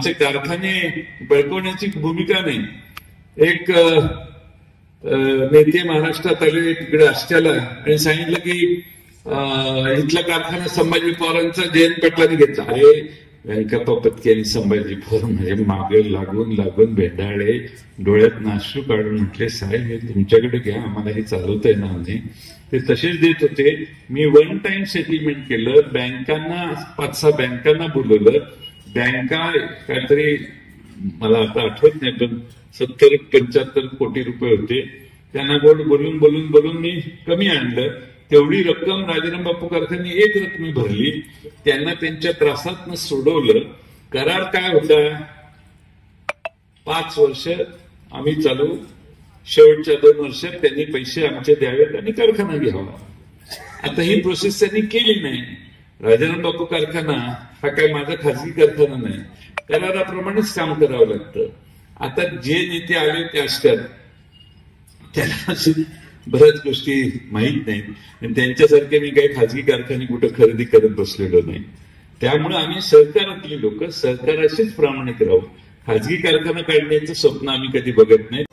आमचे कारखाने बळकवण्याची भूमिका नाही. एक नेते महाराष्ट्रात आले तिकडे आष्ट्याला आणि सांगितलं की इथला कारखाना संभाजी पवारांचा जयंत पाटलांनी घेतला. अरे व्यंकप्पा पत्की आणि संभाजी पवार म्हणजे मागे लागून लागून भेंडाळे डोळ्यात नाश्रू काढून म्हटले साहेब हे तुमच्याकडे घ्या, आम्हाला हे चालवता येणार नाही. ते तसेच देत होते. मी वन टाइम सेटलमेंट केलं. बँकांना 5-6 बँकांना बोलवलं. बँका काहीतरी मला आता आठवत नाही पण 70-75 कोटी रुपये होते. त्यांना बोलून बोलून बोलून मी कमी आणलं. तेवढी रक्कम राजाराम बापू कारखान्याने एक रकमी भरली. त्यांना त्यांच्या त्रासातनं सोडवलं. करार काय होता? 5 वर्ष आम्ही चालू, शेवटच्या 2 वर्षात त्यांनी पैसे आमचे द्यावेत आणि कारखाना घ्यावा. आता ही प्रोसेस त्यांनी केली नाही. राजाराम बापू कारखाना हा काय माझा खाजगी कारखाना नाही. कराराप्रमाणेच काम करावं लागतं. आता जे नेते आले ते असतात त्याला बऱ्याच गोष्टी माहीत नाहीत. आणि त्यांच्यासारखे मी काही खाजगी कारखाने कुठं खरेदी करत बसलेलो नाही. त्यामुळे आम्ही सहकारातली लोक सहकाराशीच प्रामाणिक राहू. खाजगी कारखाना काढण्याचं स्वप्न आम्ही कधी बघत नाही.